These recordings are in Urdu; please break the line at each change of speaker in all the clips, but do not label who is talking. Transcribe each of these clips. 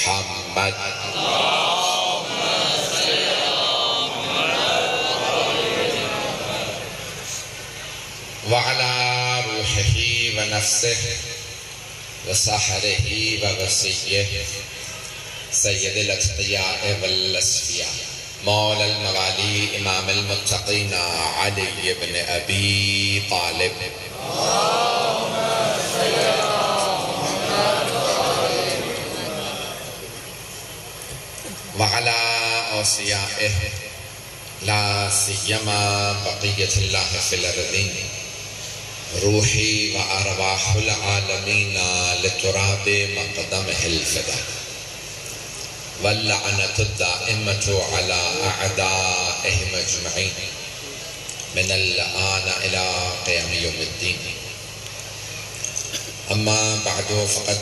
محمد وعلى روحه ونفسه وسحره ووصيه سيد الأتقياء والأصفياء مولى الموالي إمام المتقين علي بن أبي طالب وعلى أوصيائه لا سيما بقية الله في الأرضين روحي وأرواح العالمين لتراب مقدمه الفداء واللعنة الدائمة على أعدائهم أجمعين من الآن إلى قيام يوم الدين. أما بعد فقد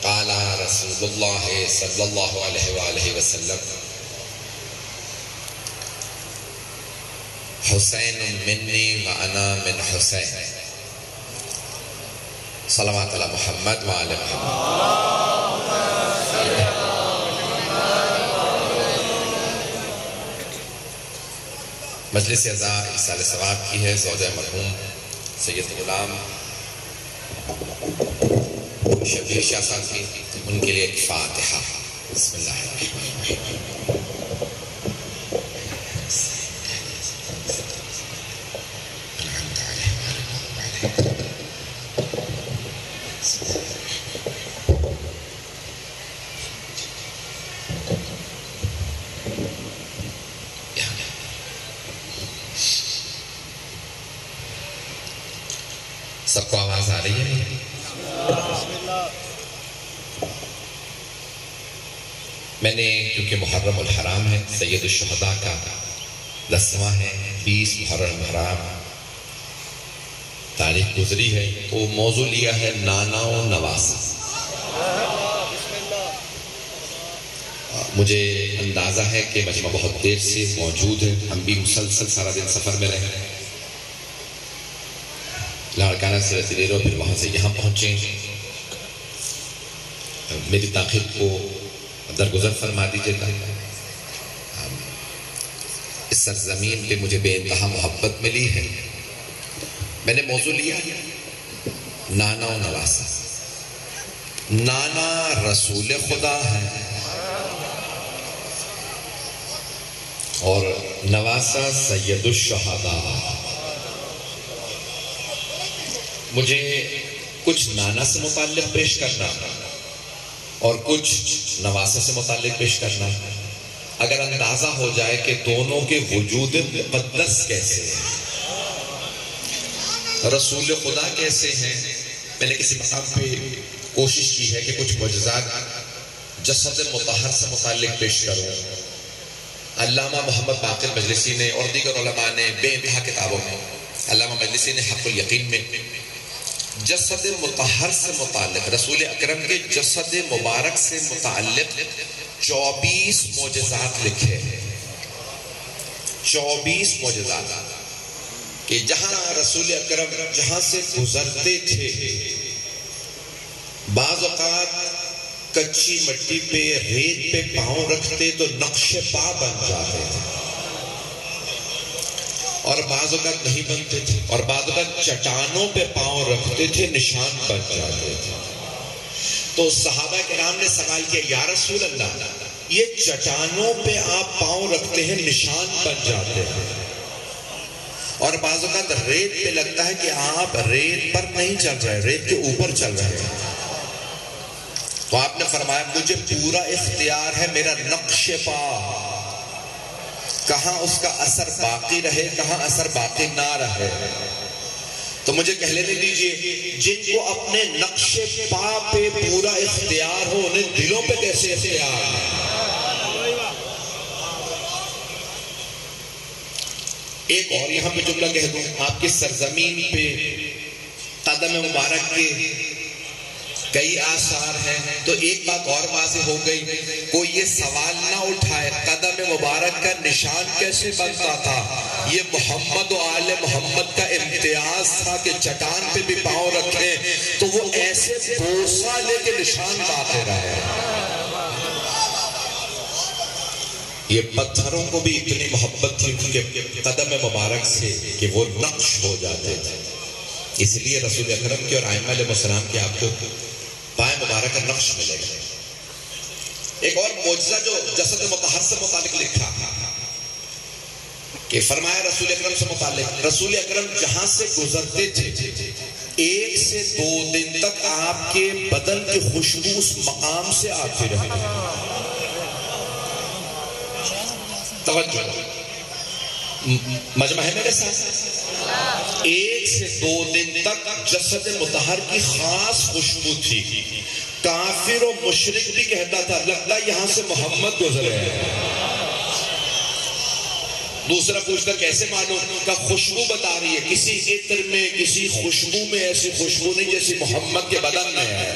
قال رسول الله صلى الله عليه وآله وسلم حسين مني وأنا من حسين صلوات على محمد وآل محمد. مجلس عزا ایصال ثواب کی ہے زوجہ مرحوم سید غلام شبیر شاہ صاحب کی، ان کے لیے ایک فاتحہ. بسم اللہ الرحمن الرحیم. سب کو آواز آ رہی ہے؟ میں نے کیونکہ محرم الحرام ہے، سید الشہداء کا 10واں ہے، 20 محرم الحرام تاریخ گزری ہے، تو موضوع لیا ہے نانا و نواسا. مجھے اندازہ ہے کہ مجمع بہت دیر سے موجود ہے، ہم بھی مسلسل سارا دن سفر میں رہے، لاڑکانہ سے رسیدے رہو، پھر وہاں سے یہاں پہنچے. میری تاخیر کو درگزر فرما دیجیے گا. اس سرزمین پہ مجھے بے انتہا محبت ملی ہے. میں نے موضوع لیا نانا و نواسا. نانا رسول خدا ہے اور نواسا سید الشہداء. مجھے کچھ نانا سے متعلق پیش کرنا اور کچھ نواسا سے متعلق پیش کرنا، اگر اندازہ ہو جائے کہ دونوں کے وجود مقدس کیسے ہیں، رسول خدا کیسے ہیں. میں نے کسی مقام پہ کوشش کی ہے کہ کچھ معجزات جسد مطہر سے متعلق پیش کروں. علامہ محمد باقر مجلسی نے اور دیگر علماء نے بے انتہا کتابوں میں، علامہ مجلسی نے حق الیقین میں جسد مطہر سے متعلق، رسول اکرم کے جسد مبارک سے متعلق 24 معجزات لکھے. 24 معجزات کہ جہاں رسول اکرم جہاں سے گزرتے تھے، بعض اوقات کچی مٹی پہ ریت پہ پاؤں رکھتے تو نقش پا بن جاتے تھے، اور بعض اوقات نہیں بنتے تھے، اور بعض اوقات چٹانوں پہ پاؤں رکھتے تھے، نشان بن جاتے تھے. تو صحابہ کرام نے سوال کیا، یا رسول اللہ، یہ چٹانوں پہ آپ پاؤں رکھتے ہیں، نشان بن جاتے ہیں، اور بعض اوقات ریت پہ لگتا ہے کہ آپ ریت پر نہیں چل رہے، ریت کے اوپر چل رہے ہیں. تو آپ نے فرمایا مجھے پورا اختیار ہے، میرا نقش پا کہاں اس کا اثر باقی رہے، کہاں اثر باقی نہ رہے. تو مجھے کہہ لینے دیجئے، جن کو اپنے نقش پا پہ پورا اختیار ہو، انہیں دلوں پہ کیسے اختیار ہے؟ ایک اور یہاں پہ جملہ کہہ دوں، آپ کی سرزمین پہ قدم مبارک کے کئی آثار ہیں. تو ایک بات اور واضح ہو گئی، کوئی یہ سوال نہ اٹھائے قدم مبارک کا نشان کیسے بنتا تھا. یہ محمد و آل محمد کا امتیاز تھا کہ چٹان پہ بھی پاؤں رکھیں تو وہ ایسے بوسہ لے کے نشان باتے رہے. یہ پتھروں کو بھی اتنی محبت تھی ان کے قدم مبارک سے کہ وہ نقش ہو جاتے تھے. اس لیے رسول اکرم کے اور ائمہ علیہ السلام کے آپ کو پائے مبارک کا نقش ملے گا. ایک اور معجزہ جو جسد مطہر سے متعلق لکھا کہ فرمایا رسول اکرم سے متعلق، رسول اکرم جہاں سے گزرتے تھے 1 سے 2 دن تک آپ کے بدن کی خوشبو اس مقام سے آتی رہی. توجہ، مجمع ہے میرے ساتھ. 1 سے 2 دن تک جسد مطہر کی خاص خوشبو تھی. کافر و مشرک بھی کہتا تھا لگتا یہاں سے محمد گزرے ہیں. دوسرا پوچھتا کیسے معلوم؟ کا خوشبو بتا رہی ہے، کسی عطر میں کسی خوشبو میں ایسی خوشبو نہیں جیسی محمد کے بدن میں ہے.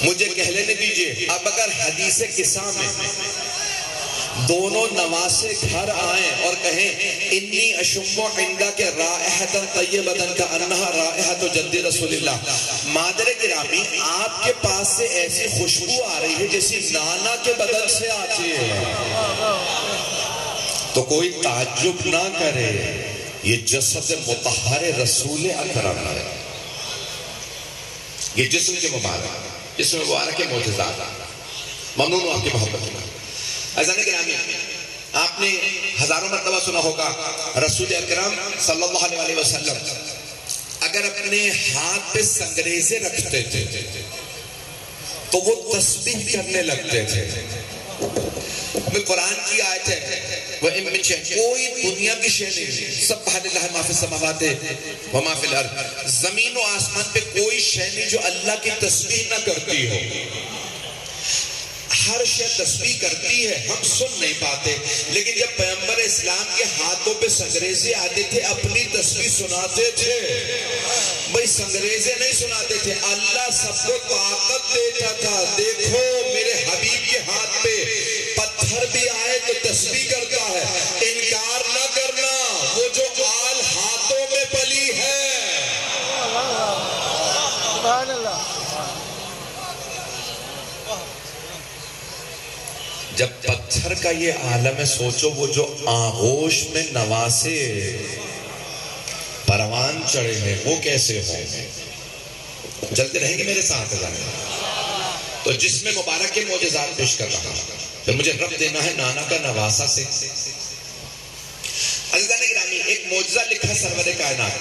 مجھے کہہ لینے دیجئے، اب اگر حدیث قصہ میں دونوں نواسے گھر آئیں اور کہیں انی اشم عندک رائحۃ طیبۃ کانھا رائحۃ جد رسول اللہ، مادر گرامی آپ کے پاس سے ایسی خوشبو آ رہی ہے جیسی نانا کے بدن سے آتی ہے، تو کوئی تعجب نہ کرے، یہ جسد مطہر رسول اکرم ہے. یہ جسم کے مبارک، جسم مبارک کے معجزات. ممنون ہوں آپ کی محبت میں. عزیزان گرامی، آپ نے ہزاروں مرتبہ سنا ہوگا رسول اکرم صلی اللہ علیہ وسلم اگر اپنے ہاتھ پہ سنگریزے رکھتے تھے تو وہ تسبیح کرنے لگتے تھے. قرآن کی آیت ہے وَإِن مِّن شَيْءٍ، کوئی دنیا کی شے نہیں، سبح للہ ما فی السماوات وما فی الارض، زمین و آسمان پہ کوئی شے نہیں جو اللہ کی تسبیح نہ کرتی ہو. ہر شے تسبیح کرتی ہے، ہم سن نہیں پاتے، لیکن جب پیغمبر اسلام کے ہاتھوں پہ سنگریزے آتے تھے اپنی تسبیح سناتے تھے. بھئی سنگریزے نہیں سناتے تھے، اللہ سب کو طاقت دیتا تھا. دیکھو میرے حبیب کے ہاتھ پہ پتھر بھی آئے تو تسبیح کرتا ہے. انکار نہ کرنا، وہ جو آل ہاتھوں میں پلی ہے. سبحان اللہ. جب پتھر کا یہ عالم ہے، سوچو وہ جو آغوش میں نواسے پروان چڑھے ہیں وہ کیسے ہوں گے. چلتے رہیں گے میرے ساتھ. تو جس میں مبارک کے معجزات پیش کر رہا ہوں، پھر مجھے رب دینا ہے نانا کا نواسا سے. عزیزان گرامی، ایک معجزہ لکھا سرور کائنات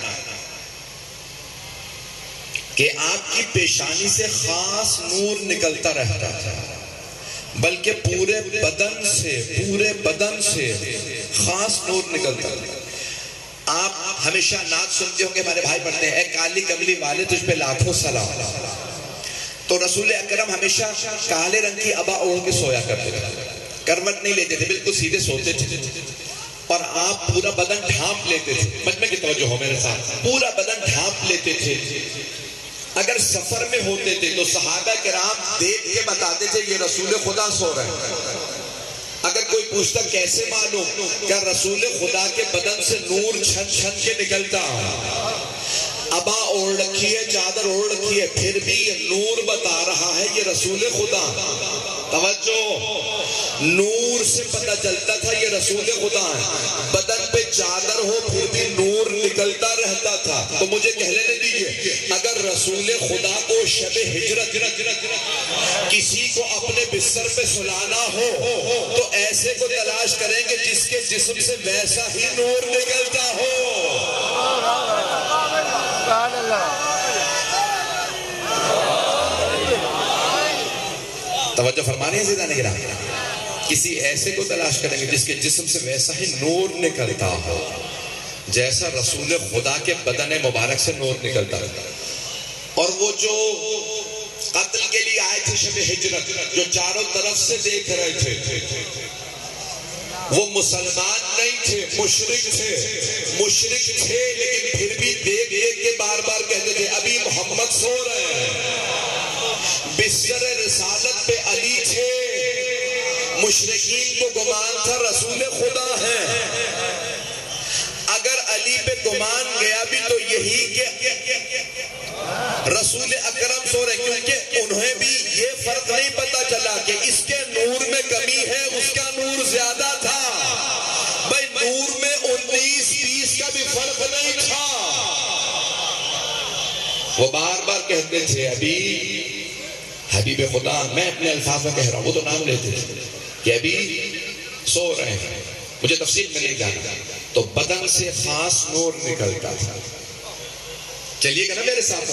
کہ آپ کی پیشانی سے خاص نور نکلتا رہتا تھا، بلکہ پورے بدن سے خاص نور نکلتا تھا. آپ ہمیشہ نعت سنتے ہوں گے، ہمارے بھائی پڑھتے ہیں اے کالی کملی والے تجھ پہ لاکھوں سلام. تو رسول اکرم ہمیشہ کالے رنگ کی عبا اوڑھ کے سویا کرتے تھے، کروٹ نہیں لیتے تھے، بالکل سیدھے سوتے تھے. اور آپ پورا بدن ڈھانپ لیتے تھے. مجمع کی توجہ ہو میرے ساتھ. پورا بدن ڈھانپ لیتے تھے. اگر سفر میں ہوتے تھے تو صحابہ کرام دیکھ کے بتاتے تھے یہ رسول خدا سو رہے ہیں. اگر کوئی پوچھتا کیسے معلوم؟ کیا رسول خدا کے بدن سے نور چھن چھن کے نکلتا. عبا اوڑھ رکھی ہے، چادر اوڑھ رکھی ہے، پھر بھی یہ نور بتا رہا ہے یہ رسول خدا. توجہ، نور سے پتہ چلتا تھا یہ رسول خدا ہے. بدن پہ چادر ہو پھر بھی نور نکلتا رہتا تھا. تو مجھے کہہ لینے دیجئے، اگر رسول خدا کو شب ہجرت کسی کو اپنے بستر پہ سلانا ہو تو ایسے کو تلاش کریں گے جس کے جسم سے ویسا ہی نور نکلتا ہو. توجہ فرمانے ہیں زیدہ نگران. کسی ایسے کو تلاش کریں گے جس کے جسم سے ویسا ہی نور نکلتا ہو جیسا رسول خدا کے بدن مبارک سے نور نکلتا تھا. اور وہ جو قتل کے لیے آئے تھے شب ہجرت، جو چاروں طرف سے دیکھ رہے تھے، وہ مسلمان نہیں تھے، مشرک تھے، لیکن پھر بھی دیکھ کے بار بار کہتے تھے ابھی محمد سو رہے ہیں. بستر رسالت پہ علی تھے، مشرکین کو گمان تھا رسول خدا ہیں. اگر علی پہ گمان گیا بھی تو یہی کہ رسول اکرم سو رہے، کیونکہ انہیں بھی یہ فرق نہیں پتا چلا کہ اس کے نور میں کمی ہے، اس کا نور وہ بار بار کہتے تھے ابھی حبیب خدا، میں اپنے الفاظ میں کہہ رہا ہوں، وہ تو نام لیتے تھے کہ ابھی سو رہے ہیں، مجھے تفصیل میں نہیں جانا، تو بدن سے خاص نور نکلتا تھا. چلیے گا نا میرے ساتھ.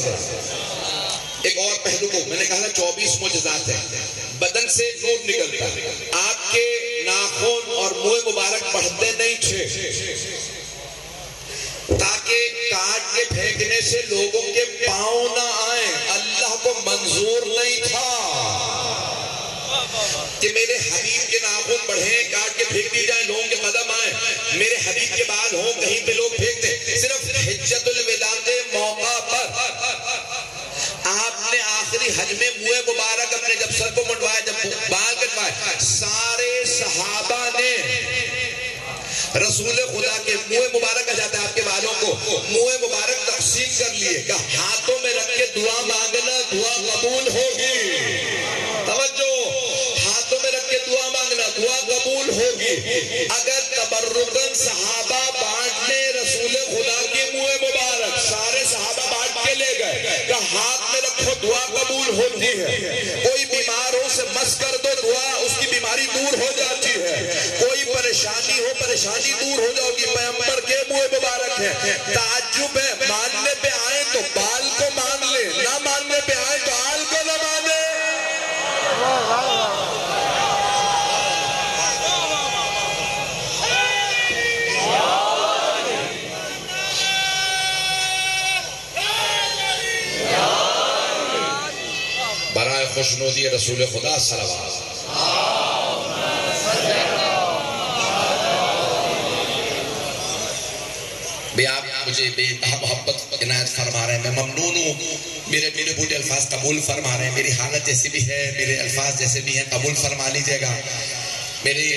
ایک اور پہلو کو میں نے کہا نا 24 معجزات ہیں. بدن سے نور نکلتا، آپ کے ناخن اور منہ مبارک بڑھتے نہیں تھے تاکہ کاٹ کے پھینکنے سے لوگوں کے پاؤں نہ آئیں. اللہ کو منظور نہیں تھا کہ میرے حبیب کے ناخن بڑھیں، کاٹ کے پھینک دی جائیں، لوگوں کے قدم آئیں. میرے حبیب کے بال ہوں، کہیں پہ لوگ پھینک دیں. صرف حجت الوداع کے موقع پر آپ نے آخری حج میں منہ مبارک اپنے جب سر کو منڈوائے، جب بال کٹوائے، سارے صحابہ نے رسول خدا کے منہ مبارک کہا جاتا ہے آپ کے بالوں کو، منہ مبارک تقسیم کر لیے کہ ہاتھوں میں رکھ کے دعا مانگنا، دعا قبول ہوگی. توجہ، ہاتھوں میں رکھ کے دعا مانگنا، دعا قبول ہوگی. اگر تبرکاً صحابہ بانٹ لے رسول خدا کے منہ مبارک، سارے صحابہ بانٹ کے لے گئے کہ ہاتھ میں رکھو دعا قبول ہوتی ہے. کوئی بیمار ہو اسے مس کر دو، دعا اس کی بیماری دور ہو جاتی ہے. کوئی پریشانی ہو، پریشانی دور ہو جاؤ گی. پیغمبر کے منہ مبارک ہے. تعجب ہے، ماننے پہ آئے تو بال کو مان لے، نہ ماننے پہ آئے تو آل کو نہ مانے. برائے خوشنودی رسول خدا صلوات. بھی آپ مجھے بے محبت عنایت فرما رہے ہیں، میں ممنون ہوں. میرے بوڑھے الفاظ قبول فرما رہے ہیں. میری حالت جیسی بھی ہے، میرے الفاظ جیسے بھی ہیں، قبول فرما لیجئے گا. میری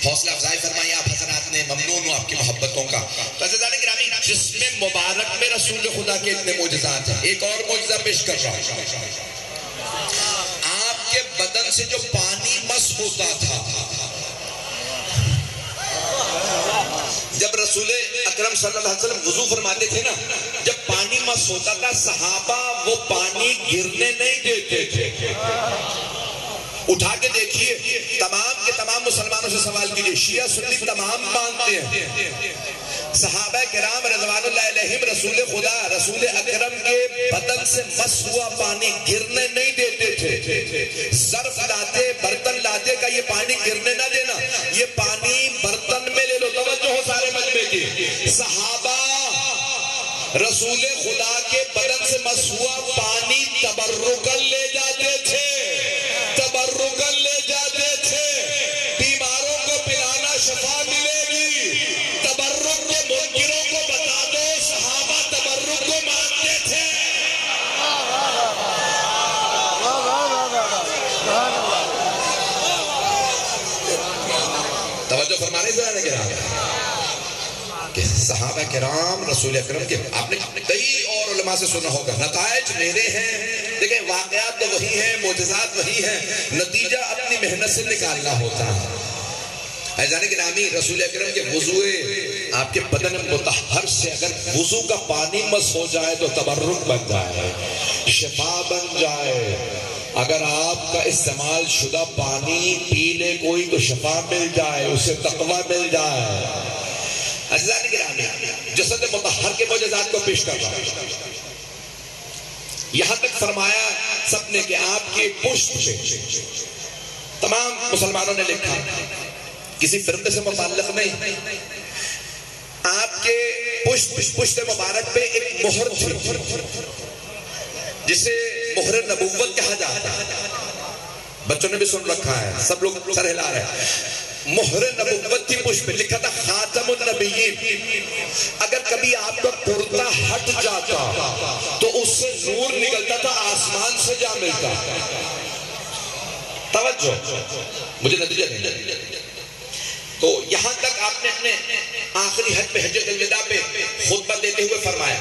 حوصلہ افزائی فرمائی آپ حضرات نے. ممنون ہوں آپ کی محبتوں کا. عزیزان گرامی، جسم مبارک میں رسول خدا کے اتنے معجزات ہیں. ایک اور معجزہ پیش کر رہا ہوں. آپ کے بدن سے جو پانی مس ہوتا تھا، جب رسول اکرم صلی اللہ علیہ وسلم وضو فرماتے تھے نا، جب پانی مس ہوتا تھا صحابہ وہ پانی گرنے نہیں دیتے تھے. اٹھا کے دیکھیے، تمام کے تمام مسلمانوں سے سوال کیجئے، شیعہ سنی تمام مانتے ہیں صحابہ کرام رضوان اللہ علیہم رسول خدا رسول اکرم کے بدن سے مس ہوا پانی گرنے نہیں دیتے تھے. ظرف لاتے، برتن لاتے کا یہ پانی گرنے نہ دینا، یہ پانی برتن میں لے لو. توجہ ہو سارے مجمع کی. صحابہ رسول خدا کے بدن سے مس ہوا پانی تبرکاً لے جاتے تھے، تبرکاً لے جاتے تھے. بیماروں کو پلانا شفا ملے گی. تبرک کے منکروں کو بتا دو صحابہ تبرک کو مانتے تھے. توجہ فرمانے سے آنے کے کہ صحابہ کرام رسول اکرم کے آپ نے کئی اور علماء سے سنا ہوگا، نتائج میرے ہیں. دیکھیں واقعات تو وہی ہیں، معجزات وہی ہیں، نتیجہ اپنی محنت سے نکالنا ہوتا ہے. عزیزان گرامی، رسول اکرم کے وضوئے آپ کے بدن مطہر سے اگر وضو کا پانی مس ہو جائے تو تبرک بن جائے، شفا بن جائے. اگر آپ کا استعمال شدہ پانی پی لے کوئی تو شفا مل جائے، اسے تقویٰ مل جائے. عزیزان گرامی، جسد مطہر کے معجزات کو پیش کر رہا ہوں. یہاں تک فرمایا سب نے کہ آپ کے پشت پہ تمام مسلمانوں نے لکھا، کسی فرقے سے متعلق نہیں، آپ کے پشت مبارک پہ ایک مہر تھی جسے مہر نبوت کہا جاتا ہے. بچوں نے بھی سن رکھا ہے، سب لوگ سر ہلا رہے ہیں. مہر نبوت تھی پشت پہ، لکھا تھا خاتم النبیین. اگر کبھی آپ کا کرتا ہٹ جاتا تو اس سے نور نکلتا تھا، آسمان سے جا ملتا. توجہ، مجھے نتیجہ دیں. تو یہاں تک آپ نے اپنے آخری حج پہ حجۃ الوداع پہ خطبہ دیتے ہوئے فرمایا،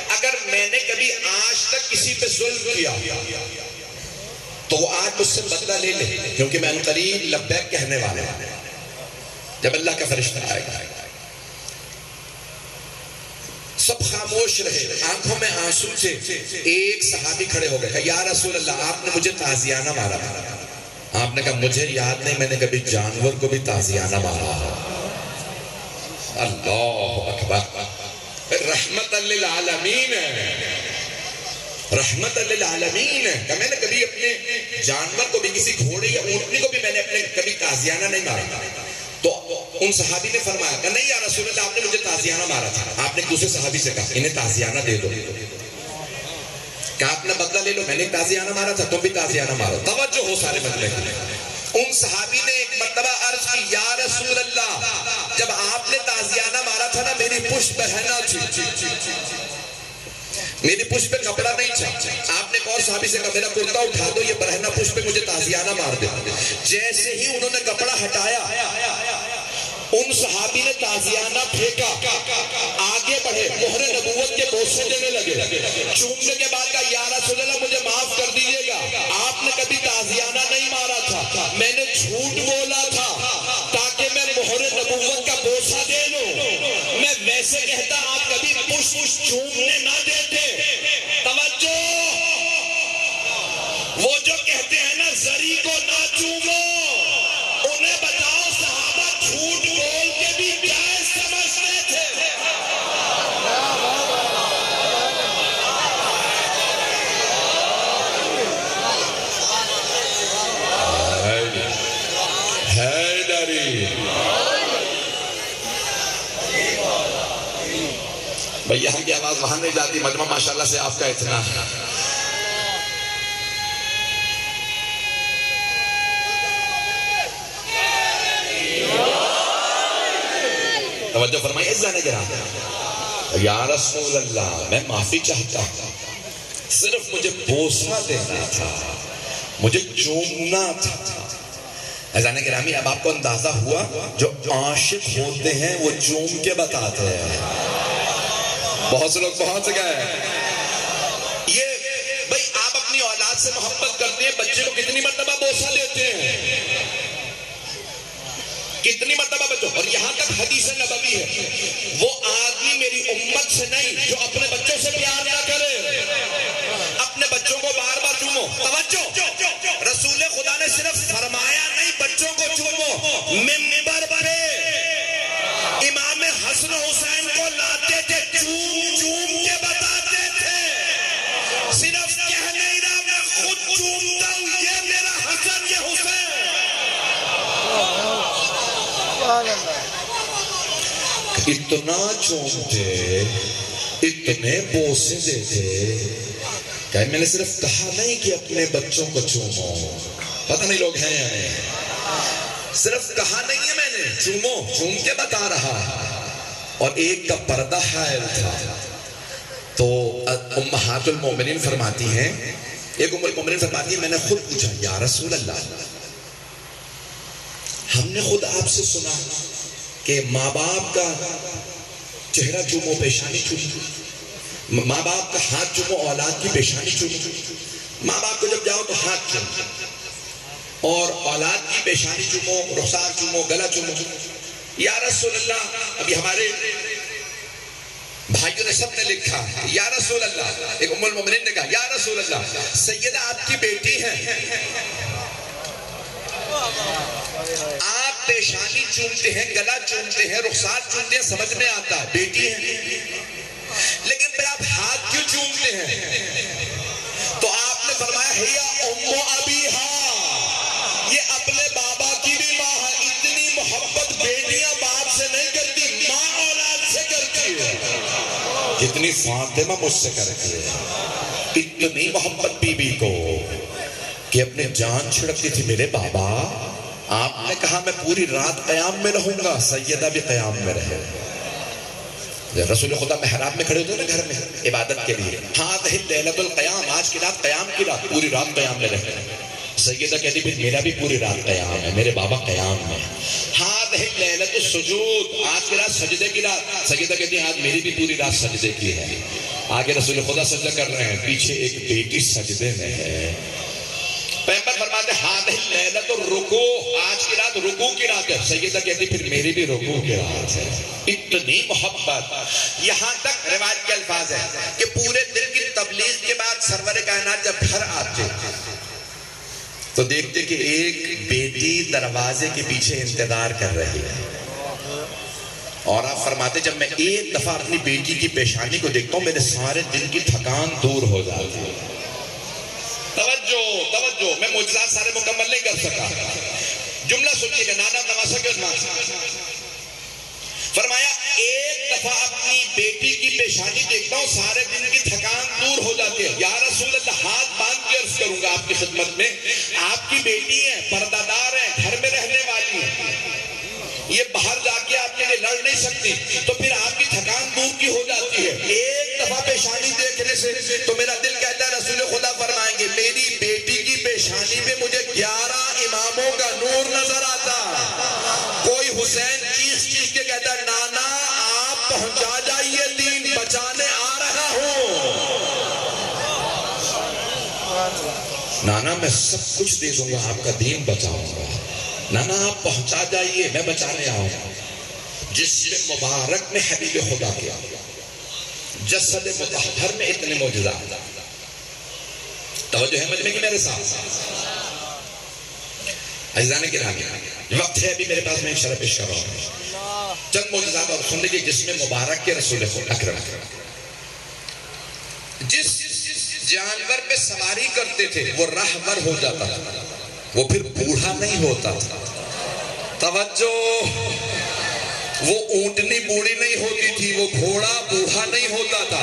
اگر میں نے کبھی آج تک کسی پہ ظلم کیا تو وہ آج مجھ سے بدلہ لے لے، کیونکہ میں عنقریب لبیک کہنے والے ہیں جب اللہ کا فرشتہ آئے گا. سب خاموش رہے، آنکھوں میں آنسو تھے. ایک صحابی کھڑے ہو گئے، کہا یا رسول اللہ آپ نے مجھے تازیانہ مارا تھا. آپ نے کہا مجھے یاد نہیں میں نے کبھی جانور کو بھی تازیانہ مارا. اللہ اکبر. رحمت للعالمین ہے، رحمت للعالمین ہے کہ میں نے کبھی اپنے جانور کو بھی، کسی گھوڑے یا اونٹنی کو بھی میں نے اپنے کبھی تازیانہ نہیں مارا. تو ان صحابی نے فرمایا کہ نہیں یا رسول اللہ آپ نے مجھے تازیانہ مارا تھا. آپ نے دوسرے صحابی سے کہا انہیں تازیانہ دے دو. کہ آپ نے بدلہ لے لو، میں نے تازیانہ مارا تھا تم بھی تازیانہ مارو. توجہ ہو سارے بدلے کی. ان صحابی نے ایک مرتبہ عرض کی یا رسول اللہ جب آپ نے تازیانہ مارا تھا نا میری پشت بہنا تھی، میری پشت پہ کپڑا نہیں تھا. آپ نے ایک اور صحابی سے کہا میرا کرتا اٹھا دو، یہ برہنہ پشت پہ مجھے تازیانہ مار دے. جیسے ہی انہوں نے کپڑا ہٹایا ان صحابی نے تازیانہ پھینکا، آگے بڑھے، مہر نبوت کے بوسے دینے لگے. چومنے کے بعد کہا یا رسول اللہ مجھے معاف کر دیجیے گا، آپ نے کبھی تازیانہ نہیں مارا تھا، میں نے جھوٹ بولا تھا تاکہ میں مہر نبوت کا بوسہ دے لوں. میں ویسے کہتا آپ کبھی پشت چومنے نہ دیتے. توجہ، وہ جو کہتے ہیں نا زری کو نہ چومو، انہیں بتاؤ صحابہ جھوٹ بول کے بھی جائز سمجھتے تھے. بھئی یہاں کی آواز وہاں نہیں جاتی، مجمع ماشاءاللہ سے آپ کا اتنا ہے. توجہ فرمائیے جانے گرام. یا رسول اللہ میں معافی چاہتا ہوں، صرف مجھے بوسہ دینا تھا، مجھے چومنا تھا. اذان گرامی اب آپ کو اندازہ ہوا جو عاشق ہوتے ہیں وہ چوم کے بتاتے ہیں. بہت سے لوگ پہنچ گئے. یہ بھئی آپ اپنی اولاد سے محبت کرتے ہیں، بچے کو کتنی مرتبہ بوسہ دیتے ہیں، کتنی مرتبہ بچوں. اور یہاں تک حدیث نبوی ہے وہ آدمی میری امت سے نہیں جو اپنے بچوں سے پیار نہ کرے، اپنے بچوں کو بار بار چومو. توجہ، رسول خدا نے صرف فرمایا نہیں بچوں کو چومو، منبر پہ امام حسن حسین کو لاتے تھے، چوم چوم کے بتاتے تھے. صرف کہہ نہیں رہا میں خود چومتا ہوں، یہ میرا حسن یہ حسین. اتنا چومتے، اتنے بوسے دیتے کہ میں نے صرف کہا نہیں کہ اپنے بچوں کو چومو. پتہ نہیں لوگ ہیں یا نہیں، صرف کہا نہیں ہے میں نے چومو، چوم کے بتا رہا. اور ایک کا پردہ حائل تھا تو امہات المومنین فرماتی ہیں، ایک ام المومنین فرماتی ہے میں نے خود پوچھا یا رسول اللہ ہم نے خود آپ سے سنا کہ ماں باپ کا چہرہ چومو پیشانی چومو، ماں باپ کا ہاتھ چومو اولاد کی پیشانی چومو، ماں باپ کو جب جاؤ تو ہاتھ چومو اور اولاد کی پیشانی چومو، رخسار چومو، گلا چومو. یا رسول اللہ ابھی ہمارے بھائیوں نے سب نے لکھا یا رسول اللہ. ایک ام المومنین نے کہا یا رسول اللہ سیدہ آپ کی بیٹی ہے، آپ پیشانی چومتے ہیں، گلا چومتے ہیں، رخسار چومتے ہیں، سمجھ میں آتا ہے بیٹی ہے، لیکن پھر آپ ہاتھ کیوں چومتے ہیں؟ تو آپ نے فرمایا ہیا ام ابیہا، یہ اپنے بابا کی بھی ماں ہے. اتنی محبت بیٹیاں باپ سے نہیں کرتی، ماں اولاد سے کرتی ہے. جتنی فاطمہ مجھ سے کرتی ہے، اتنی محبت بی بی کو کہ اپنے جان چھڑکتی تھی. میرے بابا آپ نے کہا میں پوری رات قیام میں رہوں گا، سیدہ بھی قیام میں رہے. رسول خدا محراب میں کھڑے ہوتے ہیں نا گھر میں عبادت کے لیے، ہاذہ لیلۃ القیام، آج کی رات قیام کی رات، پوری رات قیام میں رہے. سیدہ کہتی پھر میرا بھی پوری رات قیام ہے، میرے بابا قیام میں. ہاذہ لیلۃ السجود، آج کی رات سجدے کی رات. سیدہ کہتی آج میری بھی پوری رات سجدے کی ہے. آگے رسول خدا سجدہ کر رہے ہیں، پیچھے ایک بیٹی سجدے میں ہے. پیغمبر فرماتے ہاذہ لیلۃ الرکوع، آج کی رات رات رکوع کی رات ہے. سیدہ کہتی پھر میری بھی رکوع کی رات ہے. اتنی محبت. یہاں تک روایت کے الفاظ ہیں کہ پورے دن کی تبلیغ کے بعد سرور کائنات جب گھر آتے تو دیکھتے کہ ایک بیٹی دروازے کے پیچھے انتظار کر رہی ہے. اور آپ فرماتے جب میں ایک دفعہ اپنی بیٹی کی پیشانی کو دیکھتا ہوں میرے سارے دن کی تھکان دور ہو جاتی ہے. توجہ, میں معجزات سارے مکمل نہیں کر سکا. جملہ سنیے گا. نانا نواسا کے فرمایا ایک دفعہ اپنی بیٹی کی پیشانی دیکھتا ہوں سارے دن کی تھکان دور ہو جاتی ہے. یا رسول اللہ, ہاتھ باندھ کے عرض کروں گا آپ کی خدمت میں, آپ کی بیٹی ہے, پردہ دار ہے, گھر میں رہنے والی ہے, یہ باہر جا کے آپ کے لیے لڑ نہیں سکتی, تو پھر آپ کی تھکان دور کی ہو جاتی ہے. ایک دفعہ پیشانی دیکھنے سے تو میرا دل کہتا ہے رسول خدا فرمائیں گے میری بیٹی کی پیشانی میں مجھے 11 اماموں کا نور نظر آتا. کوئی حسین چیخ کے کہتا ہے نانا آپ پہنچا جائیے, دین بچانے آ رہا ہوں. نانا میں سب کچھ دے دوں گا, آپ کا دین بچاؤں گا. نانا آپ پہنچا جائیے, میں بچانے آؤں. جسم مبارک میں حبیب خدا کیا, جسد مطہر میں اتنے معجزات. توجہ ہے مجمع کی میرے ساتھ. عزیزان کرام, وقت ہے ابھی میرے پاس, میں انشاءاللہ پیش کر رہا ہوں چند معجزات اور سن لیجیے. جسم مبارک کے رسول اکرم جس جانور پہ سواری کرتے تھے وہ راہبر ہو جاتا تھا, وہ پھر بوڑھا نہیں ہوتا تھا. توجہ, وہ اونٹنی بوڑھی نہیں ہوتی تھی, وہ گھوڑا بوڑھا نہیں ہوتا تھا.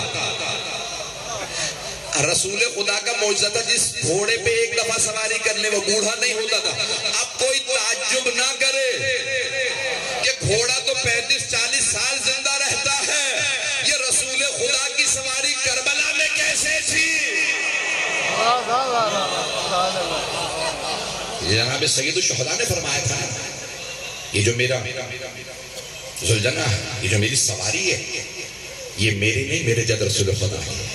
رسول خدا کا معجزہ تھا جس گھوڑے پہ ایک دفعہ سواری کر لے وہ بوڑھا نہیں ہوتا تھا. اب کوئی تعجب نہ کرے کہ گھوڑا تو 35-40 سال زندہ رہتا ہے, یہ رسول خدا کی سواری کربلا میں کیسے تھی؟ جناب سید الشہداء نے فرمایا تھا یہ جو میرا ذوالجنہ ہے, یہ جو میری سواری ہے, یہ میری نہیں میرے جد رسول خدا ہے.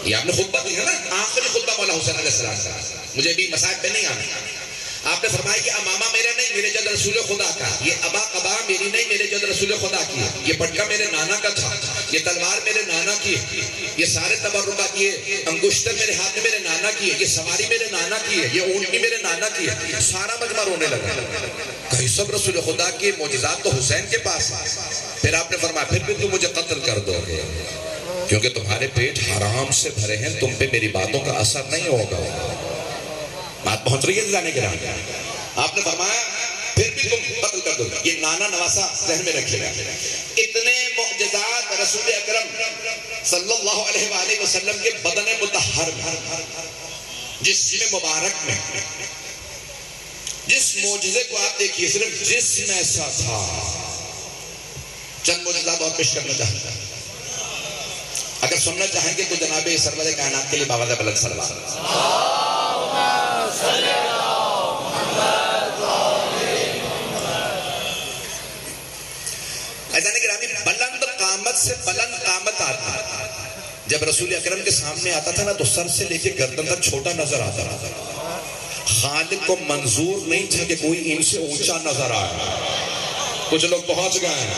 یہ آپ نے خطبہ دیا نا, آخری خطبہ مولا حسین علیہ السلام کا. مجھے بھی مسائب پہ نہیں آنا. آپ نے فرمایا کہ امامہ میرا نہیں میرے جد رسول خدا کا, یہ ابا قبا میری نہیں میرے جد رسول خدا کی, یہ پٹکا میرے نانا کا تھا, یہ تلوار میرے نانا کی, یہ سارے تبرکات, یہ انگشتر میرے ہاتھ میں میرے نانا کی ہے, یہ سواری میرے نانا کی ہے, یہ اونٹنی میرے نانا کی ہے. سارا مجمع رونے لگا. کہیں سب رسول خدا کے معجزات تو حسین کے پاس. پھر آپ نے فرمایا پھر بھی تم مجھے قتل کر دو گے کیونکہ تمہارے پیٹ حرام سے بھرے ہیں, تم پہ میری باتوں کا اثر نہیں ہوگا. بات پہنچ رہی ہے جانے کے نام. آپ نے فرمایا پھر بھی تم قتل کر دو گے. یہ نانا نواسا ذہن میں رکھے گا. اتنے معجزات رسول اکرم صلی اللہ علیہ وآلہ وسلم کے بدن مطہر میں, جسم مبارک میں, جس معجزے کو آپ دیکھیے صرف جسم ایسا تھا. چند معجزات اور پیش کرنا چاہتا ہوں. اگر سننا چاہیں گے تو جناب سرور کائنات کے لیے باوجہ بلند سلوات. ایسا نہیں گرامی, بلند قامت سے بلند قامت آتا. جب رسول اکرم کے سامنے آتا تھا نا تو سر سے لے کے گردن تک چھوٹا نظر آتا تھا. خالق کو منظور نہیں تھا کہ کوئی ان سے اونچا نظر آئے. کچھ لوگ پہنچ گئے ہیں.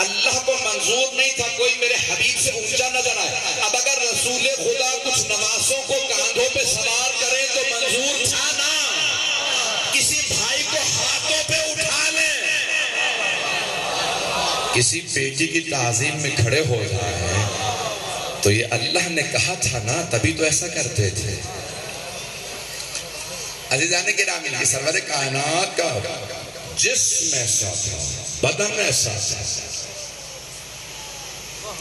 اللہ کو منظور نہیں تھا کوئی میرے حبیب سے اونچا نظر آئے. اب اگر رسول خدا کچھ نواسوں کو کاندھوں پہ سوار کریں تو منظور تھا نا, کسی بھائی کو ہاتھوں پہ اٹھا لیں, کسی بیٹی کی تعظیم میں کھڑے ہو جائیں تو یہ اللہ نے کہا تھا نا, تبھی تو ایسا کرتے تھے. عزیزان گرامی, یہ سرور کائنات کا جسم ایسا تھا, بدن ایسا تھا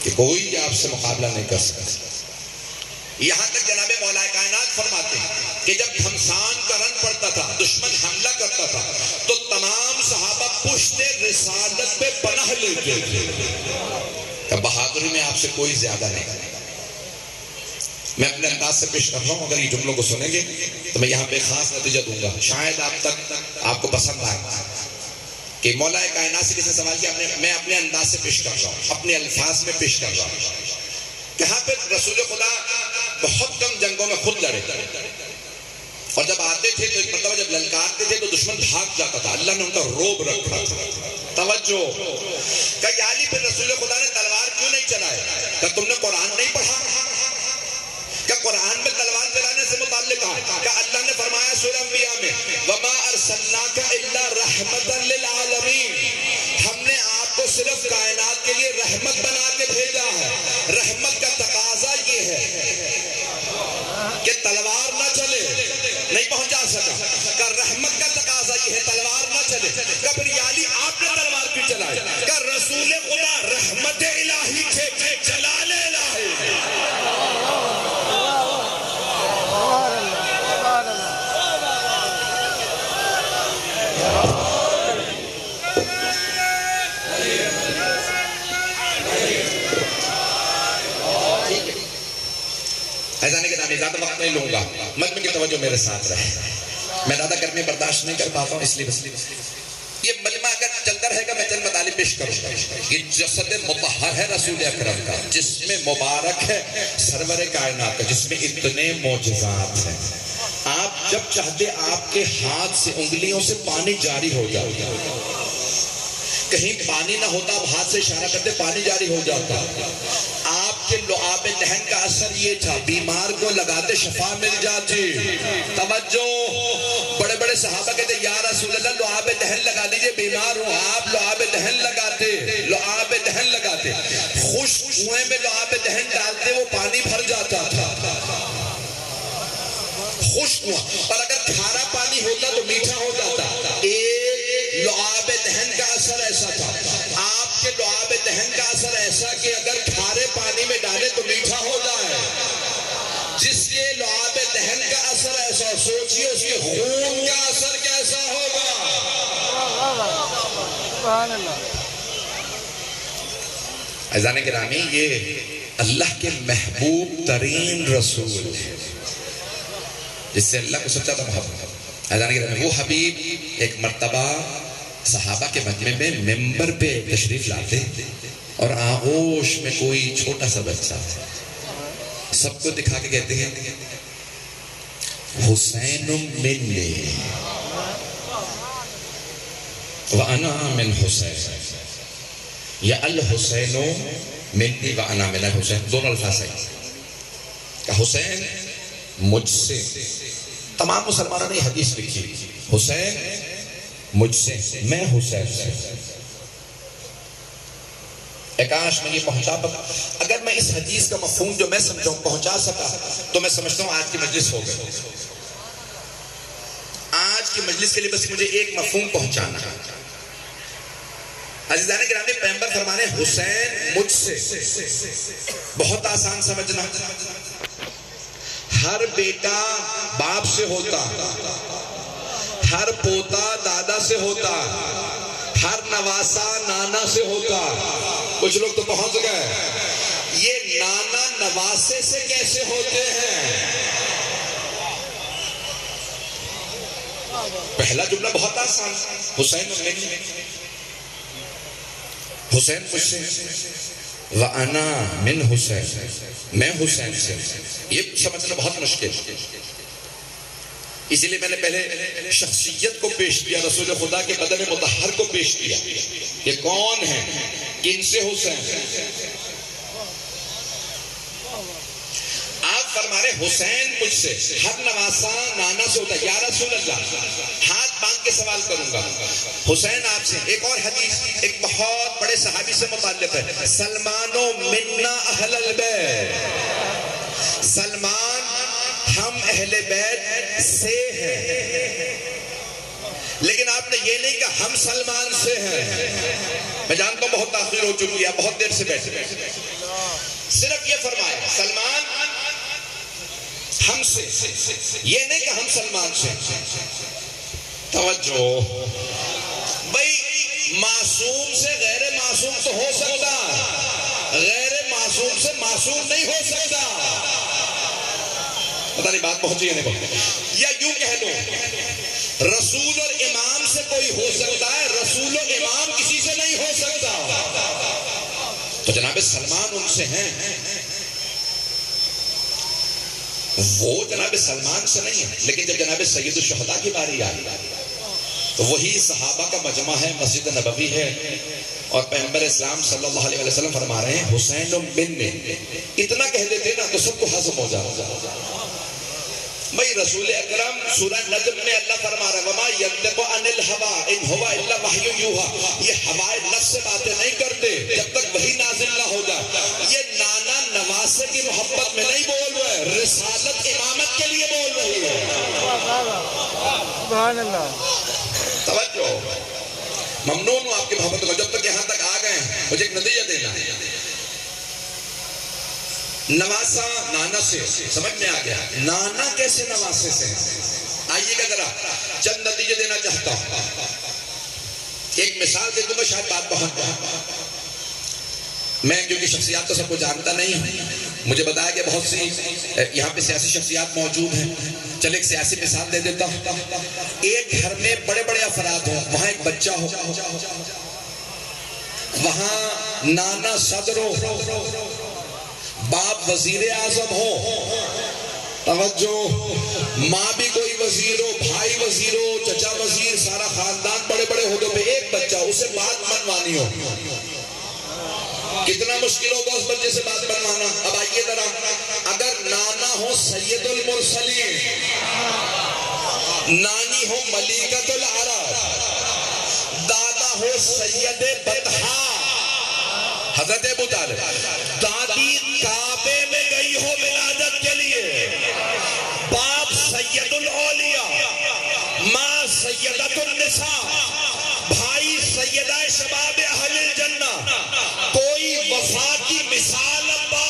کہ کوئی آپ سے مقابلہ نہیں کر سکتا. یہاں تک جناب مولا کائنات فرماتے ہیں کہ جب گھمسان کا رن پڑتا تھا, دشمن حملہ کرتا تھا, تو تمام صحابہ پشت رسالت پہ پناہ لیتے تھے کہ بہادری میں آپ سے کوئی زیادہ نہیں. میں اپنے انداز سے پیش کر رہا ہوں, اگر یہ جملوں کو سنیں گے تو میں یہاں پہ خاص نتیجہ دوں گا, شاید آپ کو پسند آئے کہ مولا کائنات سے کسی نے سوال کیا. میں اپنے انداز سے پیش کر رہا ہوں, اپنے الفاظ میں پیش کر رہا ہوں. کہاں پہ رسول خدا بہت کم جنگوں میں خود لڑے, اور جب آتے تھے تو ایک مرتبہ جب للکارتے تھے تو دشمن بھاگ جاتا تھا، اللہ نے ان کا روب رکھا تھا۔ توجہ، کہ یا علی پھر رسول خدا نے تلوار کیوں نہیں چلائے؟ کہ تم نے قرآن نہیں پڑھا؟ کہ قرآن میں تلوار چلانے سے متعلق ہے کہ اللہ نے فرمایا سورہ انبیاء میں وَمَا أَرْسَلْنَاكَ إِلَّا رَحْمَةً لِلْعَالَمِينَ، ہم نے آپ کو صرف کائنات کے لیے رحمت بنا کے بھیجا ہے۔ رحمت کا تقاضا یہ ہے کہ تلوار نہ چلے، نہیں پہنچا سکا، کہ رحمت کا تقاضا یہ ہے تلوار نہ چلے۔ کہ پھر یا علی آپ نے تلوار کیوں چلائی؟ کہ رسول خدا رحمت الہی تھے، جلال الہی۔ ایزانے کے نامی زیادہ وقت نہیں لوں گا، مجمع کی توجہ میرے ساتھ رہے، میں زیادہ کرنے برداشت نہیں کر پاتا ہوں، اس لیے یہ مجمع اگر چلتا رہے گا میں چند مطالب پیش کروں گا۔ یہ جسد مطہر ہے رسول اکرم کا، جس میں مبارک ہے سرور کائنات کا، جس میں اتنے معجزات ہیں۔ آپ جب چاہتے آپ کے ہاتھ سے انگلیوں سے پانی جاری ہو جاتا، کہیں پانی نہ ہوتا آپ ہاتھ سے اشارہ کرتے پانی جاری ہو جاتا۔ آپ کے لعاب دہن کا اثر یہ تھا، بیمار کو لگاتے شفا مل جاتی۔ توجہ، بڑے بڑے صحابہ کہتے یا رسول اللہ لعاب دہن لگا دیجئے، بیمار ہوں۔ آپ لعاب دہن لگاتے، لعاب دہن لگاتے، خشک کنویں میں لعاب دہن ڈالتے وہ پانی بھر جاتا تھا، خشک کنواں، اور اگر کھارا پانی ہوتا تو میٹھا ہو جاتا۔ ایک لعاب دہن کا اثر ایسا تھا، آپ کے لعاب دہن کا اثر ایسا کہ اگر کھارے پانی میں ڈالے تو میٹھا ہو جائے۔ جس کے لعاب دہن کا اثر ایسا، سوچئے اس کے خون کا اثر کیسا ہوگا۔ عزیزان گرامی، یہ اللہ کے محبوب ترین رسول ہے جس سے اللہ کو سچا تھا محبت۔ عزیزان گرامی، وہ حبیب ایک مرتبہ صحابہ کے مجمع میں ممبر پہ تشریف لاتے اور آغوش میں کوئی چھوٹا سا بچہ سب کو دکھا کے کہتے ہیں حسین منی وانا من حسین، یا الحسین منی وانا من الحسین، دونوں الفاظ ہیں کہ حسین مجھ سے، تمام مسلمانوں نے حدیث لکھی، حسین مجھ سے، میں حسین سے۔ کاش میں یہ پہنچا پا، اگر میں اس حدیث کا مفہوم جو میں سمجھوں پہنچا سکا تو میں سمجھتا ہوں آج کی مجلس ہو گئی۔ آج کی مجلس کے لیے بس مجھے ایک مفہوم پہنچانا ہے۔ عزیزان گرامی، پیغمبر فرمانے حسین مجھ سے، بہت آسان سمجھنا، ہر بیٹا باپ سے ہوتا، ہر پوتا دادا سے ہوتا، ہر نواسا نانا سے ہوتا۔ کچھ لوگ تو پہنچ گئے، یہ نانا نواسے سے کیسے ہوتے ہیں؟ پہلا جملہ بہت آسان، حسین منی، حسین مجھ سے، وَأَنَا مِنْ حسین، میں حسین سے۔ یہ سمجھنا بہت مشکل، اسی لیے میں نے پہلے شخصیت کو پیش کیا، رسول خدا کے بدن مطہر کو پیش کیا، یہ کون ہے، کن سے حسین۔ آپ فرما رہے حسین مجھ سے، ہر نواسا نانا سے ہوتا ہے۔ یا رسول اللہ، ہاتھ باندھ کے سوال کروں گا، حسین آپ سے۔ ایک اور حدیث ایک بہت بڑے صحابی سے متعلق ہے، سلمانو منا اہل البیت، سلمان ہم اہل بیت سے ہیں، لیکن آپ نے یہ نہیں کہا ہم سلمان سے ہیں۔ میں جانتا ہوں بہت تاخیر ہو چکی ہے، بہت دیر سے بیٹھے، صرف یہ فرمایا سلمان ہم سے، یہ نہیں کہ ہم سلمان سے۔ توجہ بھائی، معصوم سے غیر معصوم تو ہو سکتا، غیر معصوم سے معصوم نہیں ہو سکتا۔ پتہ نہیں بات پہنچی ہے نہیں پہنچی، یا یوں کہہ لو رسول اور امام سے کوئی ہو سکتا ہے، رسول و امام کسی سے نہیں ہو سکتا۔ تو جناب سلمان ان سے ہیں، وہ جناب سلمان سے نہیں ہے، لیکن جب جناب سید الشہداء کی باری آئی تو وہی صحابہ کا مجمع ہے، مسجد نبوی ہے، اور پیغمبر اسلام صلی اللہ علیہ وسلم فرما رہے ہیں حسین بن نے اتنا کہہ دیتے نا تو سب کو ہضم ہو جاتا۔ بھائی رسول اکرم سورہ نجم میں اللہ فرما رہا ہے وما ینطق عن الہوی ان هو الا وحی یوحی، یہ ہوائے نفس سے باتیں نہیں کرتے جب تک وحی نازل نہ ہو جائے۔ یہ نانا نواسے کی محبت میں نہیں بول رہے، رسالت امامت کے لیے بول رہی ہے۔
سبحان اللہ،
توجہ، ممنون ہوں آپ کی محبت کو۔ جب تک یہاں تک آ گئے مجھے ایک نتیجہ دینا ہے۔ نواسا نانا سے سمجھ میں آ گیا، نانا کیسے نواسے سے؟ آئیے گا ذرا چند نتیجے دینا چاہتا ہوں۔ ایک مثال دے دوں گا، شاید بات پہنچ جائے۔ میں کیونکہ شخصیات تو سب کو جانتا نہیں ہوں، مجھے بتایا کہ بہت سی یہاں پہ سیاسی شخصیات موجود ہیں، چلے ایک سیاسی مثال دے دیتا ہوں۔ ایک گھر میں بڑے بڑے افراد ہوں، وہاں ایک بچہ ہو، وہاں نانا صدر ہو، باپ وزیر اعظم ہو، توجہ، ماں بھی کوئی وزیر ہو، بھائی وزیر ہو، چچا وزیر، سارا خاندان بڑے بڑے عہدوں پہ، ایک بچہ، اسے بات منوانی ہو، کتنا مشکل ہوگا اس بچے سے بات منوانا۔ اب آئیے ذرا، اگر نانا ہو سید المرسلین، نانی ہو ملیکۃ العرب، دادا ہو سید بطحا حضرت ابو طالب، دادی کعبے میں گئی ہو ولادت کے لیے، باپ سید الاولیاء، ماں سیدۃ النساء، بھائی سیدہ شباب اہل الجنہ، کوئی وفا کی مثال ابا،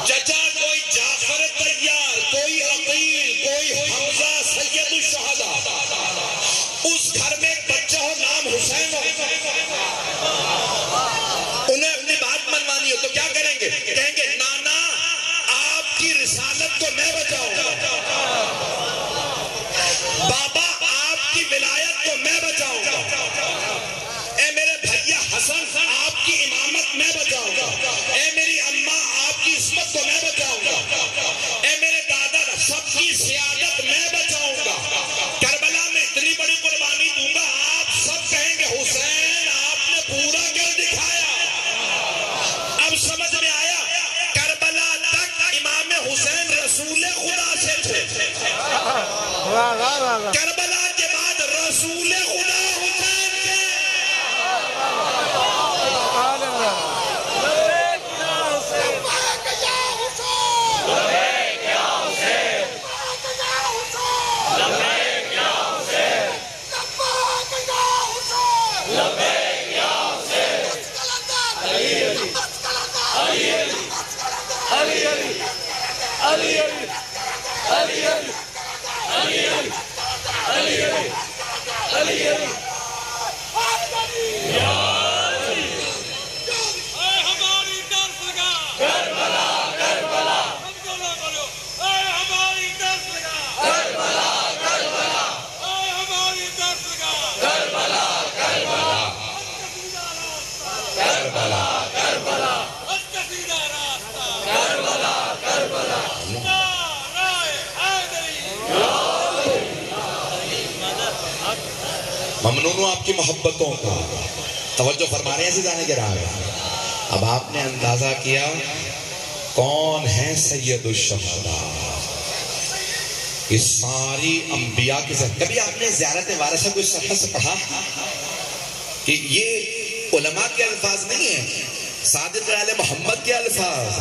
چچا کوئی جعفر طیار، کوئی عقیل، کوئی حمزہ سید الشہداء، اس گھر میں ایک بچہ ہو نام حسین ہو، انہیں اپنی بات منوانی ہو تو کیا کریں گے؟ کہیں گے نانا آپ کی رسالت کو میں بچاؤں گا، بابا آپ کی ولایت کو میں بچاؤں گا، اے میرے بھیا حسن آپ کی امامت میں بچاؤں گا، اے میری اماں آپ کی عصمت کو میں بچاؤں گا، اے میرے دادا سب کی سیادت میں بچاؤں گا، کربلا میں اتنی بڑی قربانی دوں گا، آپ سب کہیں گے حسین آپ نے پورا کر دکھایا۔ اب سمجھ میں آیا، کربلا تک امام حسین رسول خدا سے تھے، کربلا کے بعد رسول خدا حسین تھے۔
سبحان اللہ،
ممنون ہوں آپ کی محبتوں کا۔ توجہ فرما رہے ہیں عزیزان کرام، اب آپ نے اندازہ کیا کون ہے سید الشہداء، یہ ساری انبیاء کی زیارت۔ کبھی آپ نے زیارت وارثہ کو اس طرح سے پڑھا کہ یہ علماء کے الفاظ نہیں ہیں، صادق آل محمد کے الفاظ،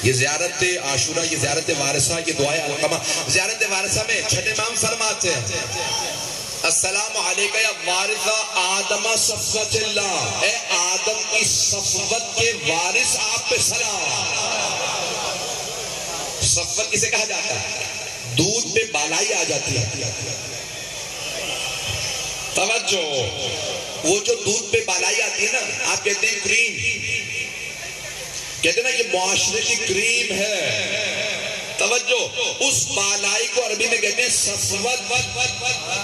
یہ زیارت عاشورہ، یہ زیارت وارثہ، یہ دعائے علقمہ۔ زیارت وارثہ میں چھٹے امام فرماتے ہیں السلام علیکہ یا وارثہ آدم صفوت اللہ، اے آدم کی صفوت کے وارث آپ پہ سلام۔ صفوت کسے کہا جاتا ہے؟ دودھ پہ بالائی آ جاتی ہے، توجہ، وہ جو دودھ پہ بالائی آتی ہے نا، آپ کہتے ہیں کریم، کہتے ہیں نا یہ معاشرے کی کریم ہے، توجہ، اس بالائی کو عربی میں کہتے ہیں صفوت۔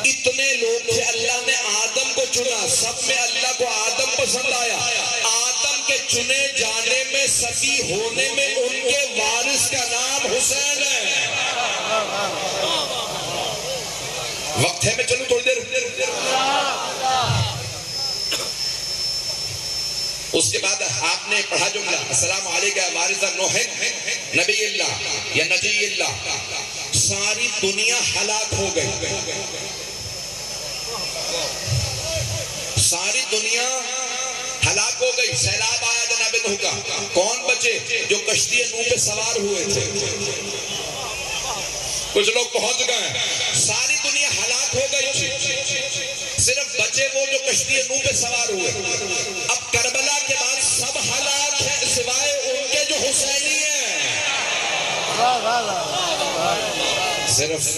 اتنے لوگ تھے، اللہ نے آدم کو چنا، سب میں اللہ کو آدم پسند آیا، آدم کے چنے جانے میں، سکی ہونے میں ان کے وارث کا نام حسین ہے۔ وقت ہے میں چلوں تھوڑی دیر؟ اس کے بعد آپ نے پڑھا جملہ السلام علیکم یا وارث نوح نبی اللہ یا نجی اللہ. ساری دنیا ہلاک ہو گئی. ساری دنیا ہلاک ہو گئی. سیلاب آیا جناب نوح کا. کون بچے؟ جو کشتی نوح پہ سوار ہوئے تھے. کچھ لوگ پہنچ گئے. ساری دنیا ہلاک ہو گئی. صرف بچے وہ جو کشتی نوح پہ سوار ہوئے. اب کربلا کے بعد سب ہلاک ہیں سوائے ان کے جو حسینی ہیں. صرف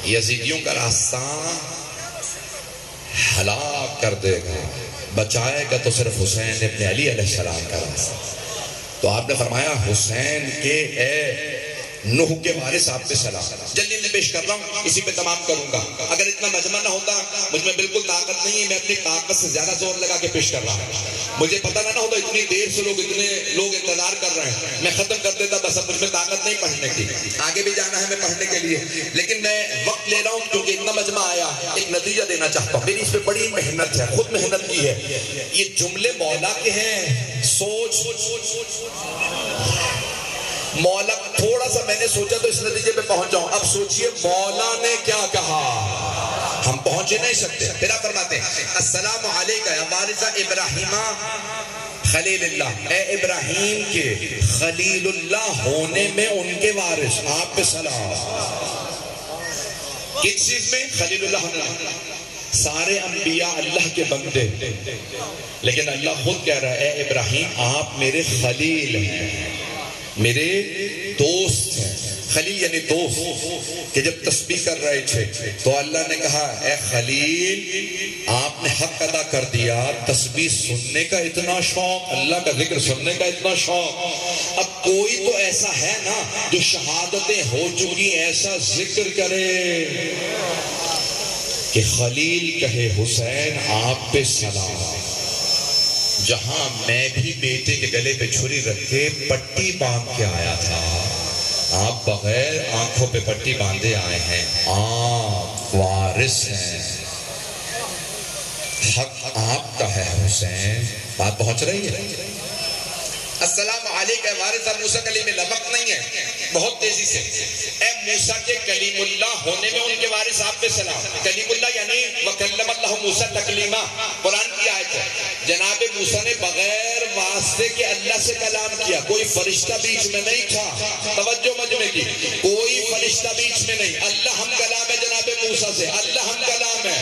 یزیدیوں کا راستہ ہلاک کر دے گا. بچائے گا تو صرف حسین ابن علی علیہ السلام کا راستہ. تو آپ نے فرمایا حسین کے اے نوح کے وارث آپ پہ سلام. جلدی جلدی پیش کر رہا ہوں, اسی پہ تمام کروں گا. اگر اتنا مجمع نہ ہوتا, مجھ میں بالکل طاقت نہیں ہے, میں اپنی طاقت سے زیادہ زور لگا کے پیش کر رہا ہوں. مجھے پتہ نہ ہوتا اتنی دیر سے اتنے لوگ انتظار کر رہے ہیں, میں ختم کر دیتا. بس اب مجھ میں طاقت نہیں پڑھنے کی, آگے بھی جانا ہے میں پڑھنے کے لیے, لیکن میں وقت لے رہا ہوں کیونکہ اتنا مجمع آیا. ایک نتیجہ دینا چاہتا ہوں. میری اس پہ بڑی محنت ہے, خود محنت کی ہے. یہ جملے مولا کے ہیں. سوچ مولا, تھوڑا سا میں نے سوچا تو اس نتیجے پہ پہنچا ہوں. اب سوچئے مولا نے کیا کہا, ہم پہنچ نہیں سکتے. پھر آپ فرماتے ہیں السلام علیکم یا وارث ابراہیم خلیل اللہ. اے ابراہیم کے خلیل اللہ ہونے میں ان کے وارث آپ پہ سلام. کس چیز میں؟ خلیل اللہ ہونا. سارے انبیاء اللہ کے بندے, لیکن اللہ خود کہہ رہا ہے اے ابراہیم آپ میرے خلیل ہیں, میرے دوست ہیں. خلیل یعنی دوست. کہ جب تسبیح کر رہے تھے تو اللہ نے کہا اے خلیل آپ نے حق ادا کر دیا. تسبیح سننے کا اتنا شوق, اللہ کا ذکر سننے کا اتنا شوق. اب کوئی تو ایسا ہے نا جو شہادتیں ہو چکی ایسا ذکر کرے کہ خلیل کہے حسین آپ پہ سلام. جہاں میں بھی بیٹے کے گلے پہ چھری رکھ کے پٹی باندھ کے آیا تھا, آپ بغیر آنکھوں پہ پٹی باندھے آئے ہیں. آپ وارث ہیں, حق آپ کا ہے حسین. بات پہنچ رہی ہے؟ السلام علیکم وارث موسیٰ کلیم اللہ. وقت نہیں ہے, بہت تیزی سے. اے موسیٰ کے کلیم اللہ ہونے میں ان کے وارث آپ پہ سلام. کلیم اللہ یعنی وَكَلَّمَ اللَّهُ مُوسَىٰ تَكْلِيمًا. قرآن کی آیت ہے. جناب موسیٰ نے بغیر واسطے کے اللہ سے کلام کیا. کوئی فرشتہ بیچ میں نہیں تھا. توجہ مجمع کی, کوئی فرشتہ بیچ میں نہیں. اللہ ہم کلام ہے جناب موسیٰ سے, اللہ ہم کلام ہے.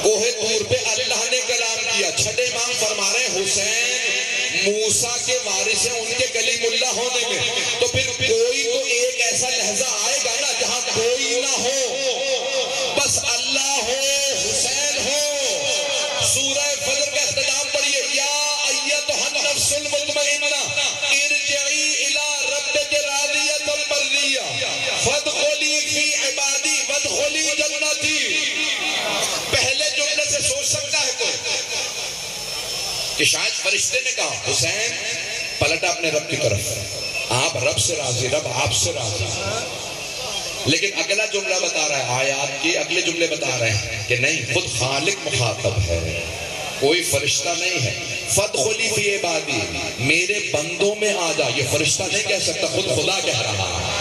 کوہ طور پہ اللہ نے کلام کیا. چھٹے امام فرما رہے ہیں حسین موسیٰ کے وارث ہیں ان کے کلیم اللہ ہونے میں. تو پھر کوئی تو ایک ایسا لحظہ آئے گا نا جہاں کوئی نہ ہو, بس اللہ ہو, حسین ہو. سورہ فجر کا اختتام پڑھیے. یا ایتھا النفس المطمئنہ ارجعی الی ربک راضیۃ مرضیہ فادخلی فی عبادی وادخلی جنتی. پہلے جملے سے سوچ سکتا ہے کوئی کہ شاید فرشتے نے کہا حسین پلٹا اپنے رب کی طرف, آپ رب سے راضی, رب آپ سے راضی. لیکن اگلا جملہ بتا رہا ہے, آیات کے اگلے جملے بتا رہے ہیں کہ نہیں, خود خالق مخاطب ہے, کوئی فرشتہ نہیں ہے. فادخلی فی عبادی, میرے بندوں میں آ جا. یہ فرشتہ نہیں کہہ سکتا, خود خدا کہہ رہا ہے.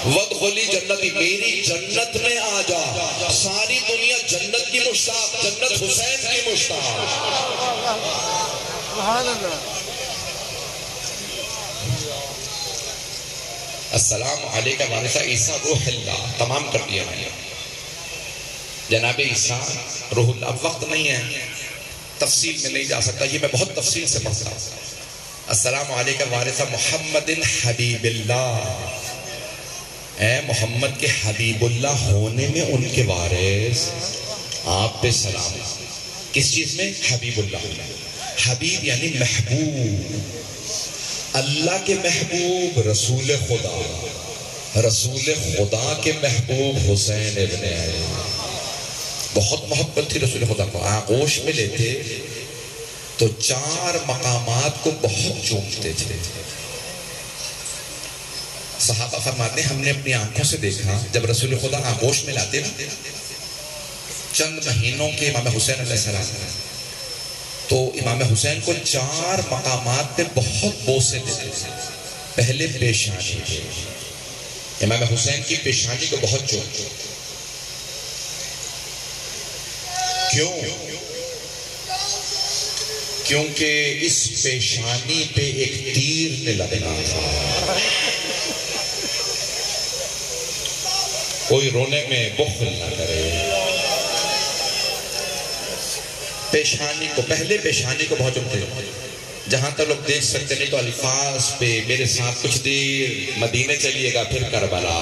وادخلی جنتی, میری جنت میں آ جا. ساری دنیا جنت کی مشتاق, جنت حسین کی مشتاق. سبحان اللہ. السلام علیکم وارث عیسیٰ روح اللہ. تمام کر دیا میں نے. جناب عیسیٰ روح اللہ. اب وقت نہیں ہے, تفصیل میں نہیں جا سکتا, یہ میں بہت تفصیل سے پڑھتا ہوں. السلام علیکم وارث محمد حبیب اللہ. اے محمد کے حبیب اللہ ہونے میں ان کے وارث آپ پہ سلام. کس چیز میں؟ حبیب اللہ. حبیب یعنی محبوب, اللہ کے محبوب, رسول خدا, رسول خدا کے محبوب حسین ابن علی. بہت محبت تھی رسول خدا کو. آغوش میں لیتے تو 4 مقامات کو بہت چومتے تھے. صحابہ فرماتے ہیں ہم نے اپنی آنکھوں سے دیکھا جب رسول خدا آغوش میں لاتے نا چند مہینوں کے امام حسین علیہ السلام، تو امام حسین کو 4 مقامات پہ بہت بوسے دیتے تھے. پہلے پیشانی پہ، امام حسین کی پیشانی کو بہت چوٹ. کیوں؟ کیونکہ اس پیشانی پہ ایک تیر نے لگنا تھا. کوئی رونے میں بخل نہ کرے. پیشانی کو، پہلے پیشانی کو بہت چومتے. جہاں تک لوگ دیکھ سکتے نہیں تو الفاظ پہ میرے ساتھ کچھ دیر مدینے چلیے گا پھر کربلا.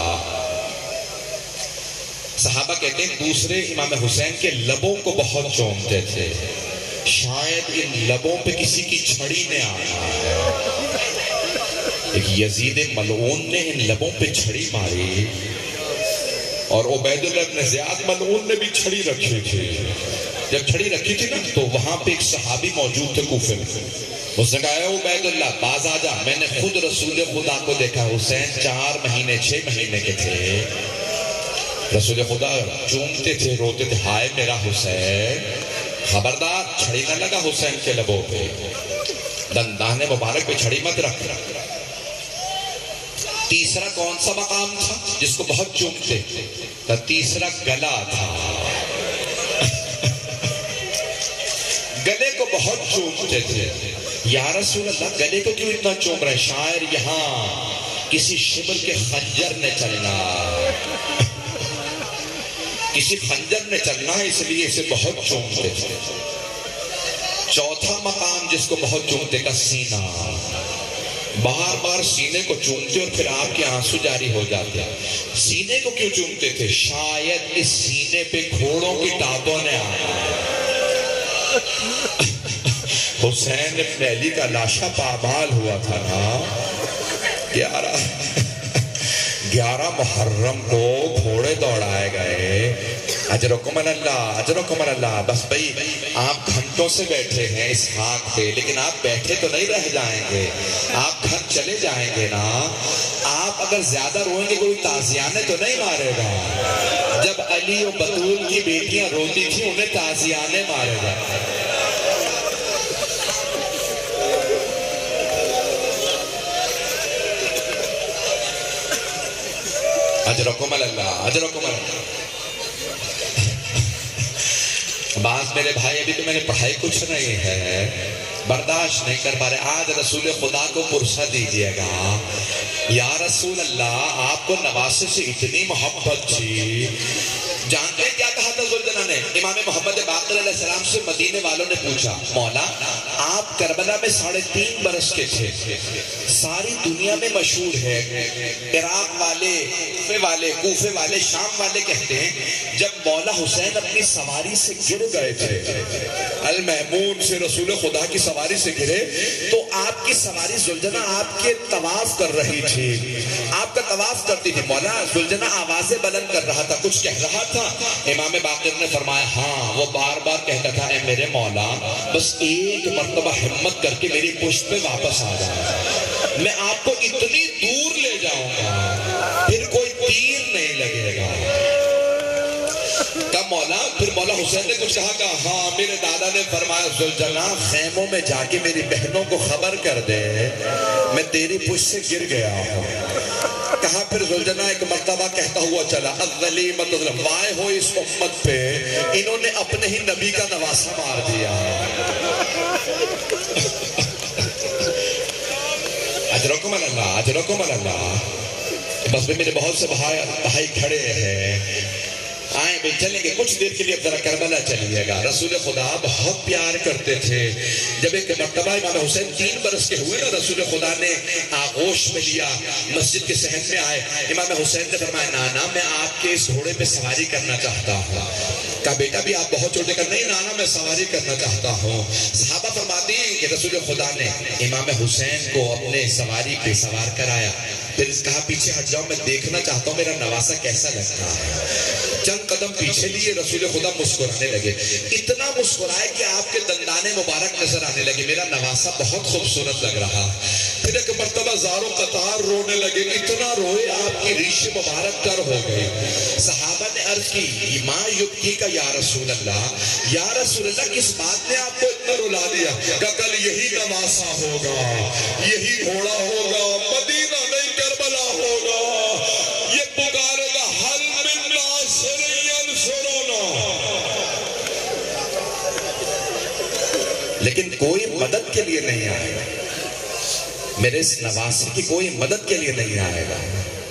صحابہ کہتے ہیں دوسرے امام حسین کے لبوں کو بہت چومتے تھے. شاید ان لبوں پہ کسی کی چھڑی نے آنا ہے. ایک یزید ملعون نے ان لبوں پہ چھڑی ماری اور عبید اللہ بن زیاد ملعون نے بھی چھڑی رکھی تھی. جب چھڑی رکھی تھی نا تو وہاں پہ ایک صحابی موجود تھے کوفے میں. اس نے کہا اے عبید اللہ باز آ جا، میں نے خود رسول خدا کو دیکھا. حسین 4 مہینے 6 مہینے کے تھے. رسول خدا چومتے تھے، روتے تھے، ہائے میرا حسین. خبردار چھڑی نہ لگا حسین کے لبوں پہ، دندان مبارک پہ چھڑی مت رکھ. تیسرا کون سا مقام تھا جس کو بہت چومتے تھے؟ تیسرا گلا تھا. گلے کو بہت چومتے تھے. یا رسول اللہ گلے کو کیوں اتنا چوم رہے؟ شاعر یہاں کسی شبر کے خنجر نے چلنا، کسی خنجر نے چلنا ہے، اس لیے اسے بہت چومتے تھے. چوتھا مقام جس کو بہت چومتے کا سینہ. بار بار سینے کو چومتے اور پھر آپ کے آنسو جاری ہو جاتے. سینے کو کیوں چومتے تھے؟ شاید اس سینے پہ گھوڑوں کی ٹانگوں نے آنا. حسین ابن علی کا لاشا پامال ہوا تھا نا. 11 محرم کو گھوڑے دوڑائے گئے. اجرکم اللہ، اجرکم اللہ. بس بھائی آپ گھنٹوں سے بیٹھے ہیں اس خاک پہ، لیکن آپ بیٹھے تو نہیں رہ جائیں گے، آپ گھر چلے جائیں گے نا. آپ اگر زیادہ روئیں گے کوئی تازیانے تو نہیں مارے گا. جب علی و بطول کی بیٹیاں روتی تھیں انہیں تازیانے مارے گا. اجرکم اللہ، اجرکم اللہ. بعض میرے بھائی ابھی تو میں نے پڑھائی کچھ نہیں ہے، برداشت نہیں کر پا رہے. آج رسول خدا کو پرسہ دیجئے گا. یا رسول اللہ آپ کو نواسے سے اتنی محبت تھی. جانتے کیا کہا تھا ذوالجلال نے؟ امام محمد باقر علیہ السلام سے مدینے والوں نے پوچھا مولا آپ کربلا میں 3.5 برس کے تھے، ساری دنیا میں مشہور ہے، عراق والے کوفے والے شام والے کہتے ہیں جب مولا حسین اپنی سواری سے گر گئے تھے، المحمون سے رسول خدا کی سواری سے گرے تو آپ کی سواری ذوالجلال آپ کے طواف کر رہی تھی، آپ کا طواف کرتی تھی. مولا ذوالجلال آوازیں بلند کر رہا تھا، کچھ کہہ رہا تھا. امام باقر نے فرمایا ہاں وہ بار بار کہتا تھا اے میرے مولا بس ایک مرتبہ ہمت کر کے میری پشت پہ واپس آ جائے، میں آپ کو اتنی دور لے جاؤں گا پھر کوئی تیر نہیں لگے گا. کہا مولا، پھر مولا حسین نے کچھ کہا ہاں. میرے دادا نے فرمایا ذوالجلال خیموں میں جا کے میری بہنوں کو خبر کر دے میں تیری پشت سے گر گیا ہوں. کہا پھر ذوالجلال ایک مرتبہ کہتا ہوا چلا الظلیمۃ وائے ہو اس امت پہ انہوں نے اپنے ہی نبی کا نواسہ مار دیا. اجرکم اللہ، اجرکم اللہ. بس میرے بہت سے بھائی کھڑے ہیں، آئیں بھائی چلیں گے کچھ دیر کے لیے ذرا کربلا چلیے گا. رسول خدا بہت پیار کرتے تھے. جب ایک مرتبہ امام حسین 3 برس کے ہوئے نا رسول خدا نے آغوش میں لیا، مسجد کے صحن میں آئے. امام حسین نے فرمایا نانا میں آپ کے اس گھوڑے پہ سواری کرنا چاہتا ہوں. کہا بیٹا بھی آپ بہت چھوٹے کر نہیں نانا میں سواری کرنا چاہتا ہوں. صحابہ فرماتی ہیں کہ رسول خدا نے امام حسین کو اپنے سواری پہ سوار کرایا. پھر کہا پیچھے ہٹ جاؤ میں دیکھنا چاہتا ہوں میرا نواسہ کیسا لگتا ہے. چند قدم پیچھے لیے رسول خدا مسکرانے لگے. اتنا مسکرائے کہ آپ کے دندانے مبارک نظر آنے لگے. میرا نواسہ بہت خوبصورت لگ رہا. پھر ایک مرتبہ زاروں قطار رونے لگے، اتنا روئے آپ کی ریش مبارک تر ہو گئی۔ صحابہ نے عرض کی ما یبکی کا یا رسول اللہ، یا رسول اللہ کس بات نے آپ کو اتنا رلا دیا؟ کہ کل یہی نواسا ہوگا، یہی گھوڑا ہوگا، مدینہ نہیں کربلا ہوگا، یہ پکارے گا حل من ناصر ینصرنا، لیکن کوئی مدد کے لیے نہیں آئے گا، میرے اس نواسی کی کوئی مدد کے لیے نہیں آئے گا۔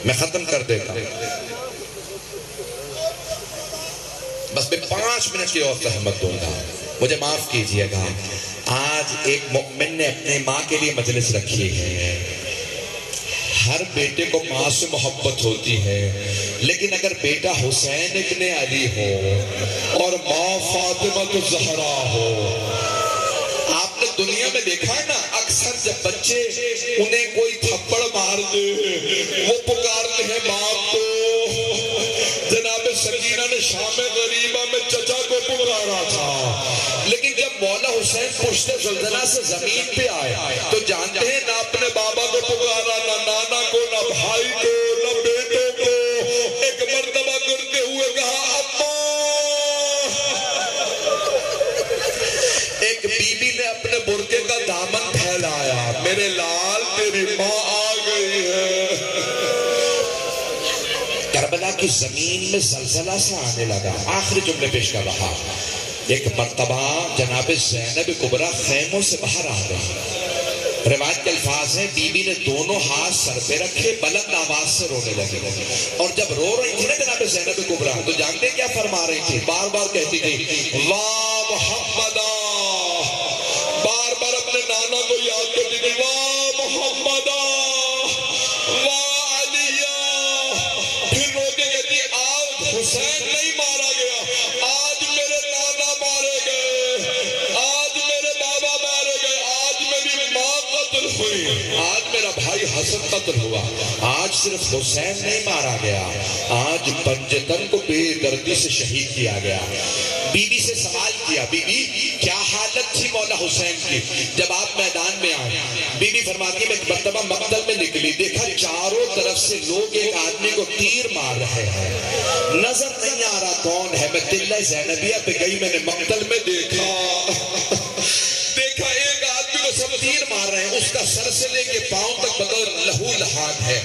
میں ختم کر دیتا ہوں، بس میں 5 منٹ کی اور زحمت دوں گا، مجھے معاف کیجئے گا۔ آج ایک مومن نے اپنے ماں کے لیے مجلس رکھی ہے، ہر بیٹے کو ماں سے محبت ہوتی ہے، لیکن اگر بیٹا حسین ابن علی ہو اور ماں فاطمہ الزہرا ہو، آپ نے دنیا میں دیکھا ہے نا، اکثر جب بچے انہیں کوئی تھپڑ مار دے وہ پکارتے ہیں باپ کو۔ جناب سکینہ نے شام غریبہ میں چچا کو پکارا تھا، لیکن جب مولا حسین پشت زلزلہ سے زمین پہ آئے تو جانتے ہیں نہ اپنے بابا کو پکارا، نہ نانا کو، نہ بھائی کو، نہ بیٹوں کو۔ ایک مرتبہ کرتے ہوئے کہا اماں۔ ایک بی بی نے اپنے برقعے کا دامن پھیلایا، میرے لال تیری ماں آ گئی ہے۔ کربلا کی زمین میں زلزلہ سے آنے لگا۔ آخری جملے پیش کر رہا، ایک مرتبہ جناب زینب کبریٰ خیموں سے باہر آ گئی۔ روایت کے الفاظ ہیں بی بی نے دونوں ہاتھ سر پہ رکھے، بلند آواز سے رونے لگی، اور جب رو رہی تھی نا جناب زینب کبریٰ تو جانتے کیا فرما رہی تھی؟ بار بار کہتی تھی واہ محمدہ، بار بار اپنے نانا کو یاد کرتی تھی، واہ محمدہ، واہ علیہ۔ پھر رو کے کہتی آج حسین نہیں مارا گیا، آج میرے نانا مارے گئے، آج میرے بابا مارے گئے، آج میری ماں قتل ہوئی، آج میرا بھائی حسن قتل ہوا، آج صرف حسین نہیں مارا گیا، آج پنجتن کو بے دردی سے شہید کیا گیا۔ بی بی سے سوال کیا، بی بی کیا حالت تھی مولا حسین کی جب آپ میدان میں آئے؟ بی بی فرماتی میں ایک مرتبہ مقتل میں نکلی، دیکھا چاروں طرف سے لوگ ایک آدمی کو تیر مار رہے ہیں، نظر نہیں آ رہا کون ہے۔ میں تلہ زینبیہ پہ گئی، میں نے مقتل میں دیکھا ایک آدمی کو سب تیر مار رہے ہیں، اس کا سر سے لے کے پاؤں تک بغیر لہو لہان ہے۔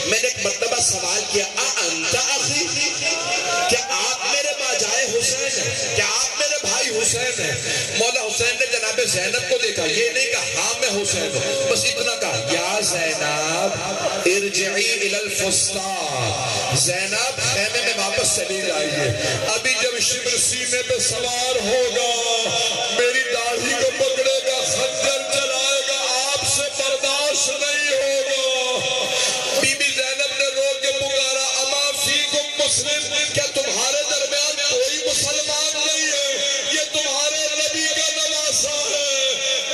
میں نے ایک مرتبہ سوال کیا انت اخی، کیا آپ میرے باجائے حسین ہیں، کیا آپ میرے بھائی حسین ہیں؟ مولا حسین نے جناب زینب کو دیکھا، یہ نہیں کہا ہاں میں حسین ہوں، بس اتنا کہا یا زینب ارجعی الی الفسطاط، زینب خیمے میں واپس چلی جائیے، ابھی جب شبر سینے پہ سوار ہوگا میری داڑھی کو پکڑے گا، خنجر چلائے گا، آپ سے برداشت نہیں ہوگا۔ بی بی زینب نے رو کے پکارا اما فیکم مسلم، کیا تمہارے درمیان کوئی مسلمان نہیں ہے؟ یہ تمہارے نبی کا نواسا ہے،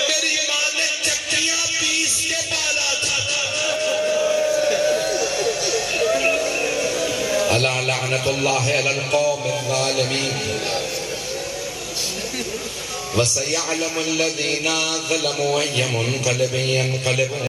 میری ماں نے چکیاں پیس کے پالا تھا۔ الا لعنت اللہ علی القوم الظالمین وَسَيَعْلَمُ الَّذِينَ ظَلَمُوا أَيَّ مُنْقَلَبٍ يَنْقَلِبُونَ